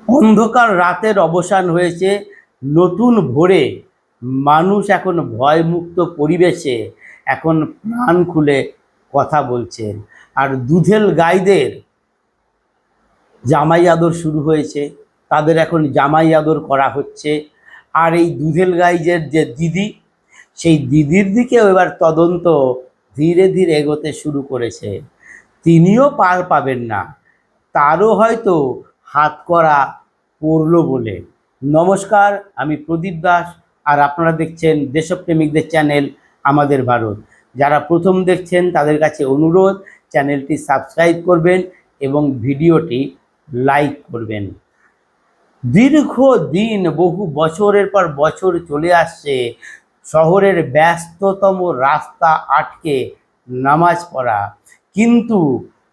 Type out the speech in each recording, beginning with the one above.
অন্ধকার রাতের অবসান হয়েছে, নতুন ভোরে মানুষ এখন ভয়মুক্ত পরিবেশে এখন প্রাণ খুলে কথা বলছেন। আর দুধেল গাইদের জামাই আদর শুরু হয়েছে, তাদের এখন জামাই আদর করা হচ্ছে। আর এই দুধেল গাইজের যে দিদি, সেই দিদির দিকেও এবার তদন্ত ধীরে ধীরে এগোতে শুরু করেছে। তিনিও পার পাবেন না, তারও হয়তো হাত করা পড়ল বলে। নমস্কার, আমি প্রদীপ দাস, আর আপনারা দেখছেন দেশপ্রেমিকদের চ্যানেল আমাদের ভারত। যারা প্রথম দেখছেন তাদের কাছে অনুরোধ, চ্যানেলটি সাবস্ক্রাইব করবেন এবং ভিডিওটি লাইক করবেন। দীর্ঘ দিন, বহু বছরের পর বছর চলে আসছে, শহরের ব্যস্ততম রাস্তা আটকে নামাজ পড়া। কিন্তু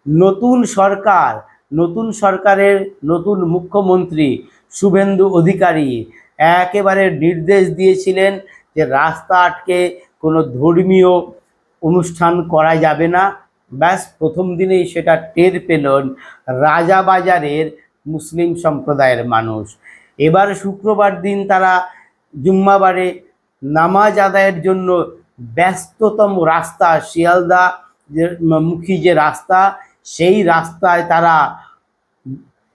নতুন সরকার, নতুন সরকারের নতুন মুখ্যমন্ত্রী শুভেন্দু অধিকারী একেবারে নির্দেশ দিয়েছিলেন যে রাস্তা আটকে কোনো ধর্মীয় অনুষ্ঠান করা যাবে না। ব্যাস প্রথম দিনেই সেটা টের পেলেন রাজাবাজারের মুসলিম সম্প্রদায়ের মানুষ। এবার শুক্রবার দিন তারা জুম্মাবারে নামাজ আদায়ের জন্য ব্যস্ততম রাস্তা, শিয়ালদা যে মুখী যে রাস্তা, সেই রাস্তায় তারা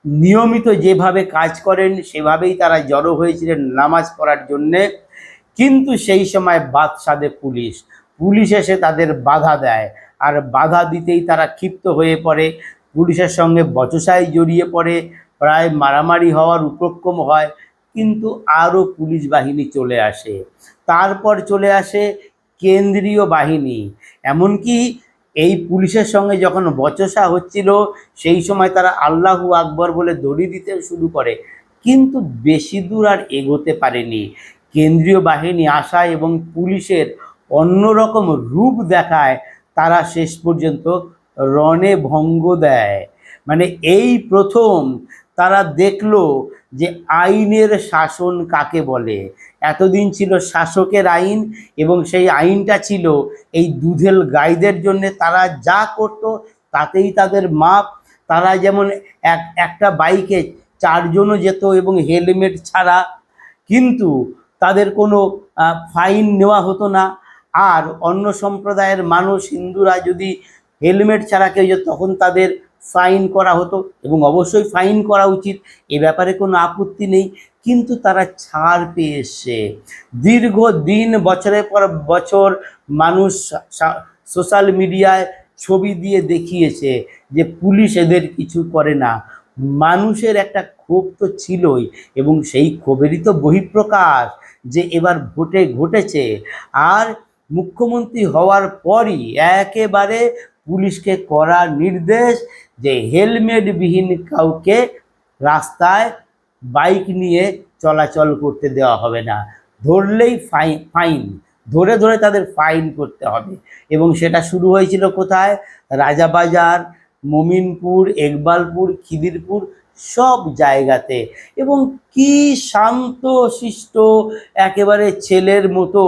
নিয়মিত যেভাবে কাজ করেন সেভাবেই তারা জড়ো হয়েছিলেন নামাজ পড়ার জন্যে। কিন্তু সেই সময় বাদ সাধে পুলিশ এসে তাদের বাধা দেয়, আর বাধা দিতেই তারা ক্ষিপ্ত হয়ে পড়ে, পুলিশের সঙ্গে বচসায় জড়িয়ে পড়ে, প্রায় মারামারি হওয়ার উপক্রম হয়। কিন্তু আরও পুলিশ বাহিনী চলে আসে, তারপর চলে আসে কেন্দ্রীয় বাহিনী। এমনকি এই পুলিশের সঙ্গে যখন বচসা হচ্ছিল সেই সময় তারা আল্লাহু আকবর বলে দড়ি দিতে শুরু করে, কিন্তু বেশি দূর আর এগোতে পারেনি। কেন্দ্রীয় বাহিনী আসা এবং পুলিশের অন্যরকম রূপ দেখায় তারা শেষ পর্যন্ত রণে ভঙ্গ দেয়। মানে এই প্রথম তারা দেখলো যে আইনের শাসন কাকে বলে। এতদিন ছিল শাসকের আইন, এবং সেই আইনটা ছিল এই দুধেল গাইদের জন্য। তারা যা করত তাতেই তাদের মাপ। তারা যেমন একটা বাইকে চারজনও যেত এবং হেলমেট ছাড়া, কিন্তু তাদের কোনো ফাইন নেওয়া হতো না। আর অন্য সম্প্রদায়ের মানুষ, হিন্দুরা যদি হেলমেট ছাড়া কেউ যেত তখন তাদের ফাইন করা হতো, এবং অবশ্যই ফাইন করা উচিত, এ ব্যাপারে কোনো আপত্তি নেই। কিন্তু তারা ছাড় পেয়ে এসছে। দীর্ঘদিন, বছরের পর বছর মানুষ সোশ্যাল মিডিয়ায় ছবি দিয়ে দেখিয়েছে যে পুলিশ এদের কিছু করে না। মানুষের একটা ক্ষোভ তো ছিলই, এবং সেই ক্ষোভেরই তো বহিঃপ্রকাশ যে এবার ভোটে ঘটেছে। আর মুখ্যমন্ত্রী হওয়ার পরই একেবারে পুলিশকে করা নির্দেশ যে হেলমেটবিহীন কাউকে রাস্তায় বাইক নিয়ে চলাচল করতে দেওয়া হবে না, ধরলেই ফাইন, ধরে ধরে তাদের ফাইন করতে হবে। এবং সেটা শুরু হয়েছিল কোথায়? রাজাবাজার, মমিনপুর, ইকবালপুর, খিদিরপুর, সব জায়গাতে। এবং কি শান্ত শিষ্ট একেবারে ছেলের মতো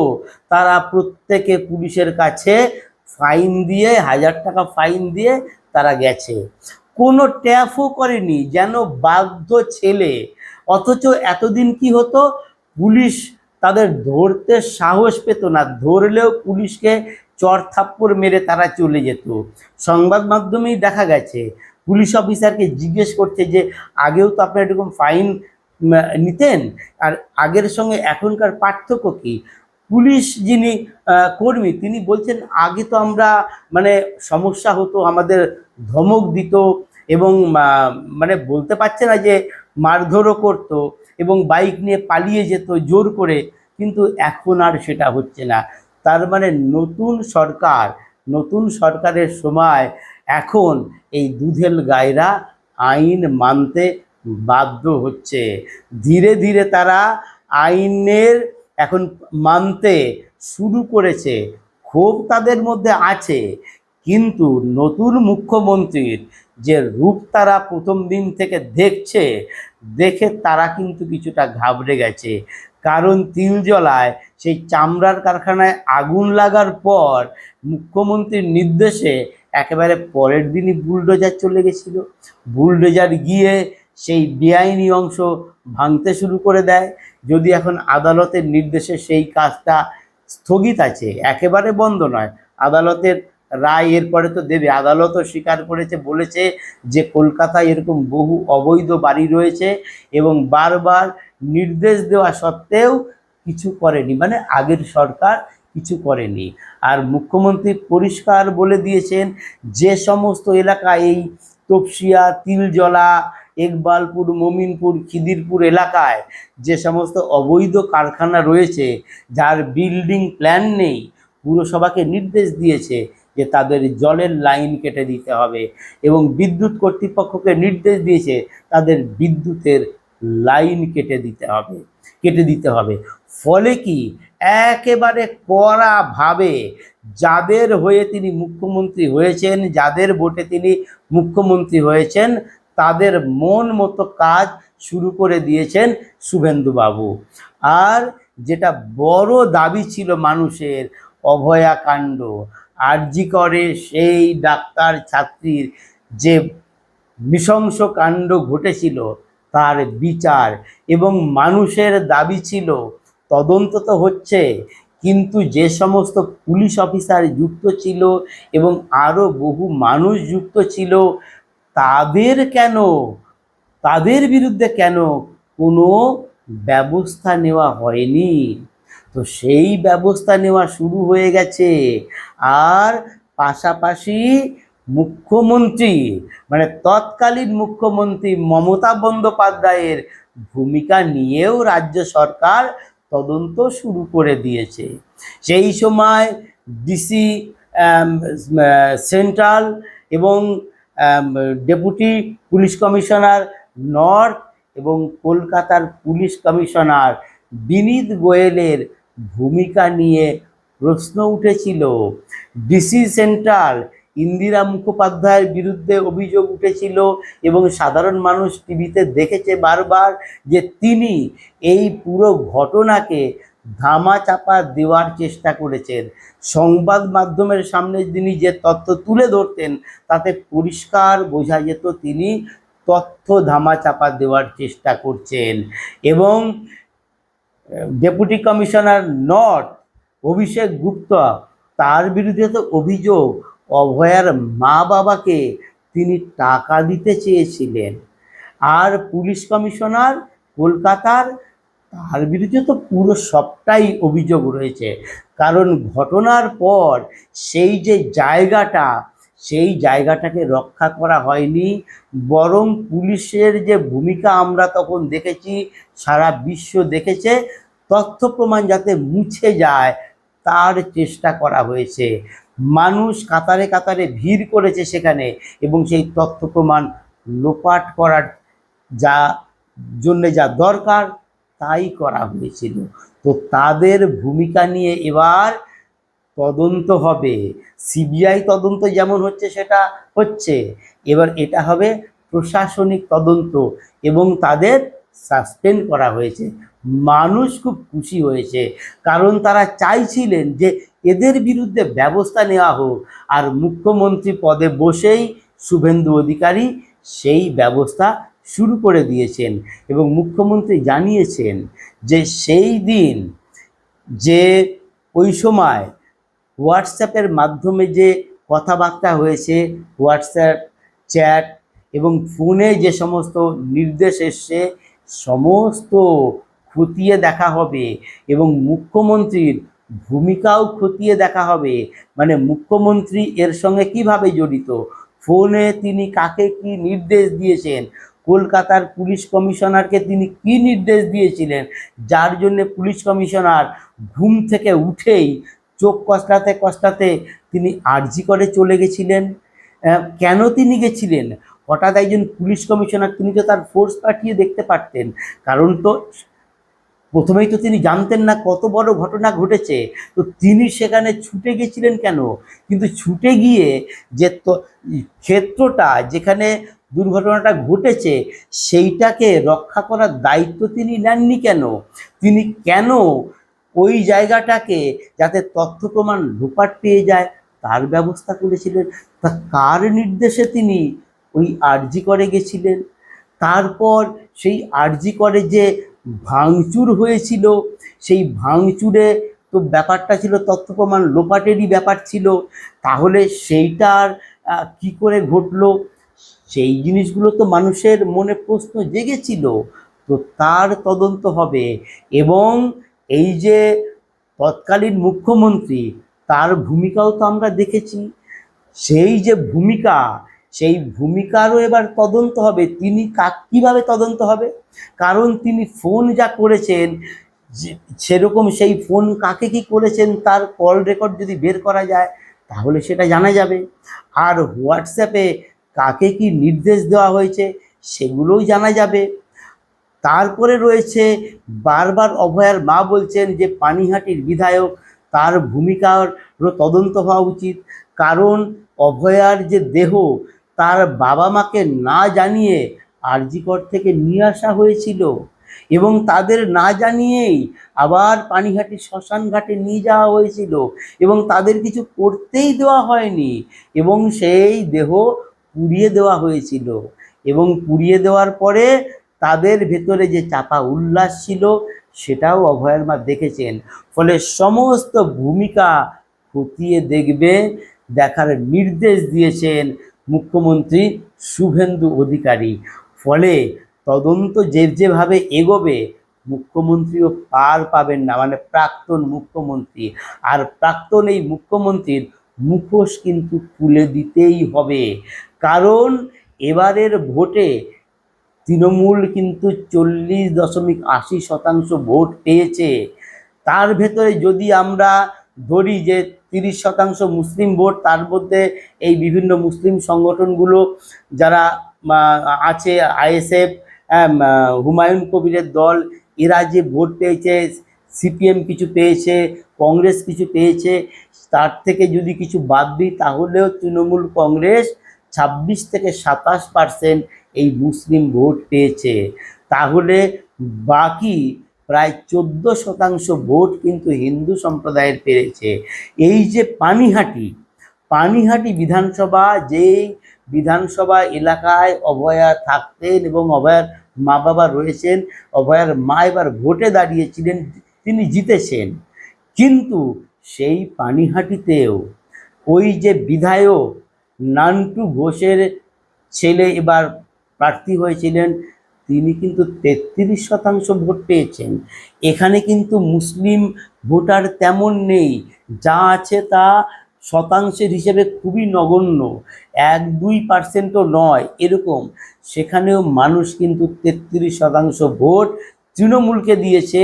তারা প্রত্যেকে পুলিশের কাছে ফাইন দিয়ে, 1000 টাকা ফাইন দিয়ে তারা গেছে, কোনো ট্যাফও করেনি, যেন বাধ্য ছেলে। অথচ এতদিন কি হতো, পুলিশ তাদের ধরতে সাহস পেত না, ধরলেও পুলিশকে চর থাপ্পড় মেরে তারা চলে যেত। সংবাদ মাধ্যমেই দেখা গেছে পুলিশ অফিসারকে জিজ্ঞেস করছে যে আগেও তো আপনারা এরকম ফাইন নিতেন, আর আগের সঙ্গে এখনকার পার্থক্য কী? পুলিশ যিনি কর্মী তিনি বলছেন আগে তো আমরা মানে সমস্যা হতো, আমাদের ধমক দিত, এবং মানে বলতে পারছে না যে মারধরও করতো, এবং বাইক নিয়ে পালিয়ে যেত জোর করে, কিন্তু এখন আর সেটা হচ্ছে না। তার মানে নতুন সরকারের সময় এখন এই দুধেল গাইরা আইন মানতে বাধ্য হচ্ছে। ধীরে ধীরে তারা আইনের এখন মানতে শুরু করেছে। ক্ষোভ তাদের মধ্যে আছে, কিন্তু নতুন মুখ্যমন্ত্রীর যে রূপ তারা প্রথম দিন থেকে দেখে তারা কিন্তু কিছুটা ঘাবড়ে গেছে। কারণ তিলজলায় সেই চামড়ার কারখানায় আগুন লাগার পর মুখ্যমন্ত্রীর নির্দেশে একেবারে পরের দিনই বুলডোজার চলে গেছিল। বুলডোজার গিয়ে সেই বেআইনি অংশ ভাঙতে শুরু করে দেয়। যদি এখন আদালতের নির্দেশে সেই কাজটা স্থগিত আছে, একেবারে বন্ধ নয়, আদালতের রায় এরপরে তো দেবে। আদালতও স্বীকার করেছে, বলেছে যে কলকাতায় এরকম বহু অবৈধ বাড়ি রয়েছে এবং বারবার নির্দেশ দেওয়া সত্ত্বেও কিছু করেনি, মানে আগের সরকার কিছু করেনি। আর মুখ্যমন্ত্রী পরিষ্কার বলে দিয়েছেন যে সমস্ত এলাকা, এই তপসিয়া, তিলজলা, ইকবালপুর, মমিনপুর, খিদিরপুর এলাকায় যে সমস্ত অবৈধ কারখানা রয়েছে, যার বিল্ডিং প্ল্যান নেই, পুরসভাকে নির্দেশ দিয়েছে যে তাদের জলের লাইন কেটে দিতে হবে এবং বিদ্যুৎ কর্তৃপক্ষকে নির্দেশ দিয়েছে তাদের বিদ্যুতের লাইন কেটে দিতে হবে। ফলে কি, একেবারে কড়াভাবে যাদের হয়ে তিনি মুখ্যমন্ত্রী হয়েছেন, যাদের ভোটে তিনি মুখ্যমন্ত্রী হয়েছেন, তাদের মন মতো কাজ শুরু করে দিয়েছেন শুভেন্দুবাবু। আর যেটা বড় দাবি ছিল মানুষের, অভয়াকাণ্ড, আরজি করে সেই ডাক্তার ছাত্রীর যে নৃশংস কাণ্ড ঘটেছিল তার বিচার, এবং মানুষের দাবি ছিল তদন্ত তো হচ্ছে, কিন্তু যে সমস্ত পুলিশ অফিসার যুক্ত ছিল এবং আরও বহু মানুষ যুক্ত ছিল, তাদের বিরুদ্ধে কেন কোনো ব্যবস্থা নেওয়া হয়নি। তো সেই ব্যবস্থা নেওয়া শুরু হয়ে গেছে। আর পাশাপাশি মুখ্যমন্ত্রী, মানে তৎকালীন মুখ্যমন্ত্রী মমতা বন্দ্যোপাধ্যায়ের ভূমিকা নিয়েও রাজ্য সরকার তদন্ত শুরু করে দিয়েছে। সেই সময় ডিসি সেন্ট্রাল এবং ডেপুটি পুলিশ কমিশনার নর্থ এবং কলকাতার পুলিশ কমিশনার বিনীত গোয়েলের ভূমিকা নিয়ে প্রশ্ন উঠেছিল। ডিসি সেন্ট্রাল ইন্দিরা মুখোপাধ্যায়ের বিরুদ্ধে অভিযোগ উঠেছিল এবং সাধারণ মানুষ টিভিতে দেখেছে বারবার যে তিনি এই পুরো ঘটনাকে ধামাচাপা দেওয়ার চেষ্টা করেছেন। সংবাদ মাধ্যমের সামনে তিনি যে তথ্য তুলে ধরতেন তাতে পরিষ্কার বোঝা যেত তিনি তথ্য ধামাচাপা দেওয়ার চেষ্টা করছেন। এবং ডেপুটি কমিশনার নর্থ অভিষেক গুপ্তা, তার বিরুদ্ধে তো অভিযোগ অভয়ার মা বাবাকে তিনি টাকা দিতে চেয়েছিলেন। আর পুলিশ কমিশনার কলকাতার, তার বিরুদ্ধে তো পুরো সবটাই অভিযোগ রয়েছে। কারণ ঘটনার পর সেই জায়গাটাকে রক্ষা করা হয়নি, বরং পুলিশের যে ভূমিকা আমরা তখন দেখেছি, সারা বিশ্ব দেখেছে, তথ্য প্রমাণ যাতে মুছে যায় তার চেষ্টা করা হয়েছে। মানুষ কাতারে কাতারে ভিড় করেছে সেখানে এবং সেই তথ্য প্রমাণ লোপাট করার যা দরকার তাই করা হয়েছিল। তো তাদের ভূমিকা নিয়ে এবার তদন্ত হবে। সিবিআই তদন্ত যেমন হচ্ছে সেটা হচ্ছে, এবার এটা হবে প্রশাসনিক তদন্ত এবং তাদের সাসপেন্ড করা হয়েছে। মানুষ খুব খুশি হয়েছে, কারণ তারা চাইছিলেন যে এদের বিরুদ্ধে ব্যবস্থা নেওয়া হোক। আর মুখ্যমন্ত্রী পদে বসেই শুভেন্দু অধিকারী সেই ব্যবস্থা শুরু করে দিয়েছেন এবং মুখ্যমন্ত্রী জানিয়েছেন যে সেই দিন যে ওই সময় হোয়াটসঅ্যাপের মাধ্যমে যে কথাবার্তা হয়েছে, হোয়াটসঅ্যাপ চ্যাট এবং ফোনে যে সমস্ত নির্দেশ এসছে, সমস্ত খতিয়ে দেখা হবে এবং মুখ্যমন্ত্রীর ভূমিকাও খতিয়ে দেখা হবে। মানে মুখ্যমন্ত্রী এর সঙ্গে কিভাবে জড়িত, ফোনে তিনি কাকে কি নির্দেশ দিয়েছেন, কলকাতার পুলিশ কমিশনারকে তিনি কি নির্দেশ দিয়েছিলেন, যার জন্য পুলিশ কমিশনার ঘুম থেকে উঠেই চোখ কষলাতে কষলাতে তিনি আরজি করে চলে গেছিলেন। কেন তিনি গেছিলেন? হঠাৎ একজন পুলিশ কমিশনার, তিনি তো তার ফোর্স পাঠিয়ে দেখতে পারতেন, কারণ তো প্রথমেই তো তিনি জানতেন না কত বড় ঘটনা ঘটেছে। তো তিনি সেখানে ছুটে গেছিলেন কেন? কিন্তু ছুটে গিয়ে যে ক্ষেত্রটা যেখানে দুর্ঘটনাটা ঘটেছে সেইটাকে রক্ষা করার দায়িত্ব তিনি নেননি কেন? তিনি কেন ওই জায়গাটাকে যাতে তথ্য প্রমাণ লোপাট পেয়ে যায় তার ব্যবস্থা করেছিলেন? তা কার নির্দেশে তিনি ওই আরজি করে গেছিলেন? তারপর সেই আরজি করে যে ভাঙচুর হয়েছিল, সেই ভাঙচুরে তো ব্যাপারটা ছিল তথ্য প্রমাণ লোপাটেরই ব্যাপার ছিল। তাহলে সেইটার কি করে ঘটলো, সেই জিনিসগুলো তো মানুষের মনে প্রশ্ন জেগেছিল। তো তার তদন্ত হবে। এবং এই যে তৎকালীন মুখ্যমন্ত্রী, তার ভূমিকাও তো আমরা দেখেছি। সেই যে ভূমিকা, সেই ভূমিকারও এবার তদন্ত হবে। তিনি কীভাবে তদন্ত হবে? কারণ তিনি ফোন যা করেছেন, সেরকম সেই ফোন কাকে কি করেছেন তার কল রেকর্ড যদি বের করা যায় তাহলে সেটা জানা যাবে। আর হোয়াটসঅ্যাপে কাকে কি নির্দেশ দেওয়া হয়েছে সেগুলোও জানা যাবে। তারপরে রয়েছে, বারবার অভয়ার মা বলছেন যে পানিহাটির বিধায়ক, তার ভূমিকারও তদন্ত হওয়া উচিত। কারণ অভয়ার যে দেহ, তার বাবা মাকে না জানিয়ে আরজি কর থেকে নিয়ে আসা হয়েছিল, এবং তাদের না জানিয়েই আবার পানিহাটি শ্মশান ঘাটে নিয়ে যাওয়া হয়েছিল, এবং তাদের কিছু করতেই দেওয়া হয়নি, এবং সেই দেহ পুড়িয়ে দেওয়া হয়েছিল। এবং পুড়িয়ে দেওয়ার পরে তাদের ভেতরে যে চাপা উল্লাস ছিল সেটাও অভয়ার মা দেখেছেন। ফলে সমস্ত ভূমিকা খতিয়ে দেখার নির্দেশ দিয়েছেন মুখ্যমন্ত্রী শুভেন্দু অধিকারী। ফলে তদন্ত যেভাবে এগোবে, মুখ্যমন্ত্রীও পার পাবেন না, মানে প্রাক্তন মুখ্যমন্ত্রী। আর প্রাক্তন এই মুখ্যমন্ত্রীর মুখোশ কিন্তু তুলে দিতেই হবে। কারণ এবারের ভোটে তৃণমূল কিন্তু 40.80% ভোট পেয়েছে। তার ভেতরে যদি আমরা ধরি যে 30% মুসলিম ভোট, তার মধ্যে এই বিভিন্ন মুসলিম সংগঠনগুলো যারা আছে, আইএসএফ, হুমায়ুন কবিরের দল, এরা যে ভোট পেয়েছে, সিপিএম কিছু পেয়েছে, কংগ্রেস কিছু পেয়েছে, তার থেকে যদি কিছু বাদ দিই তাহলেও তৃণমূল কংগ্রেস 26-27% এই মুসলিম ভোট পেয়েছে। তাহলে বাকি প্রায় 14% ভোট কিন্তু হিন্দু সম্প্রদায়ের পেয়েছে। এই যে পানিহাটি বিধানসভা, যেই বিধানসভা এলাকায় অভয়া থাকতেন এবং অভয়ার মা বাবা রয়েছেন, অভয়ার মা এবার ভোটে দাঁড়িয়েছিলেন, তিনি জিতেছেন। কিন্তু সেই পানিহাটিতেও ওই যে বিধায়ক নান্টু ঘোষের ছেলে এবার প্রার্থী হয়েছিলেন, তিনি কিন্তু 33% ভোট পেয়েছেন। এখানে কিন্তু মুসলিম ভোটার তেমন নেই, যা আছে তা শতাংশের হিসেবে খুবই নগণ্য, 1-2%ও নয় এরকম। সেখানেও মানুষ কিন্তু 33% ভোট তৃণমূলকে দিয়েছে,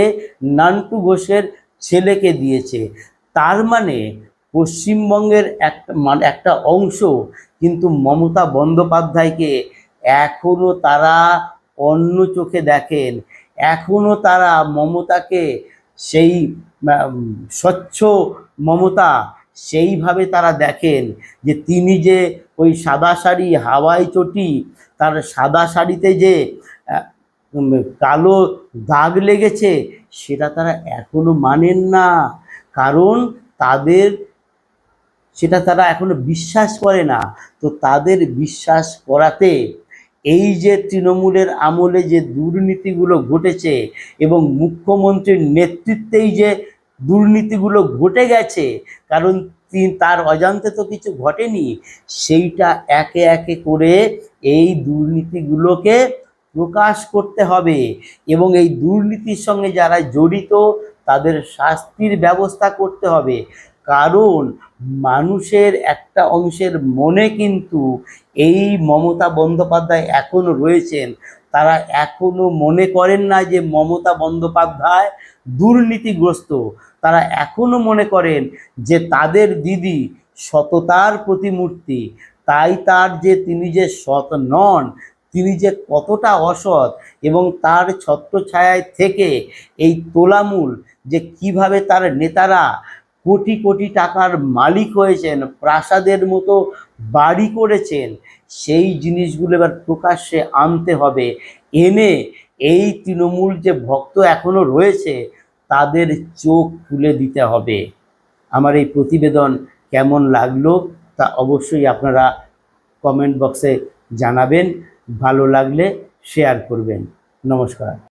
নান্টু ঘোষের ছেলেকে দিয়েছে। তার মানে পশ্চিমবঙ্গের একটা অংশ কিন্তু মমতা বন্দ্যোপাধ্যায়কে এখনও তারা অন্য চোখে দেখেন। এখনও তারা মমতাকে সেই স্বচ্ছ মমতা সেইভাবে তারা দেখেন যে তিনি যে ওই সাদা শাড়ি, হাওয়াই চটি, তার সাদা শাড়িতে যে কালো দাগ লেগেছে সেটা তারা এখনো মানেন না। কারণ সেটা তারা এখনো বিশ্বাস করে না। তো তাদের বিশ্বাস করাতে এই যে তৃণমূলের আমলে যে দুর্নীতিগুলো ঘটেছে এবং মুখ্যমন্ত্রীর নেতৃত্বেই যে দুর্নীতিগুলো ঘটে গেছে, কারণ তার অজান্তে তো কিছু ঘটেনি, সেইটা একে একে করে এই দুর্নীতিগুলোকে প্রকাশ করতে হবে এবং এই দুর্নীতির সঙ্গে যারা জড়িত তাদের শাস্তির ব্যবস্থা করতে হবে। কারণ মানুষের একটা অংশের মনে কিন্তু এই মমতা বন্দ্যোপাধ্যায় এখনও রয়েছেন। তারা এখনও মনে করেন না যে মমতা বন্দ্যোপাধ্যায় দুর্নীতিগ্রস্ত। তারা এখনও মনে করেন যে তাদের দিদি সততার প্রতিমূর্তি, তাই তিনি যে সৎ নন, তিনি যে কতটা অসৎ, এবং তার ছত্রছায়ায় থেকে এই তোলামূল যে কিভাবে তার নেতারা কোটি কোটি টাকার মালিক হয়েছেন, প্রাসাদের মতো বাড়ি করেছেন, সেই জিনিসগুলো এবার প্রকাশ্যে আনতে হবে। এনে এই তৃণমূল যে ভক্ত এখনও রয়েছে তাদের চোখ খুলে দিতে হবে। আমার এই প্রতিবেদন কেমন লাগলো তা অবশ্যই আপনারা কমেন্ট বক্সে জানাবেন। ভালো লাগলে শেয়ার করবেন। নমস্কার।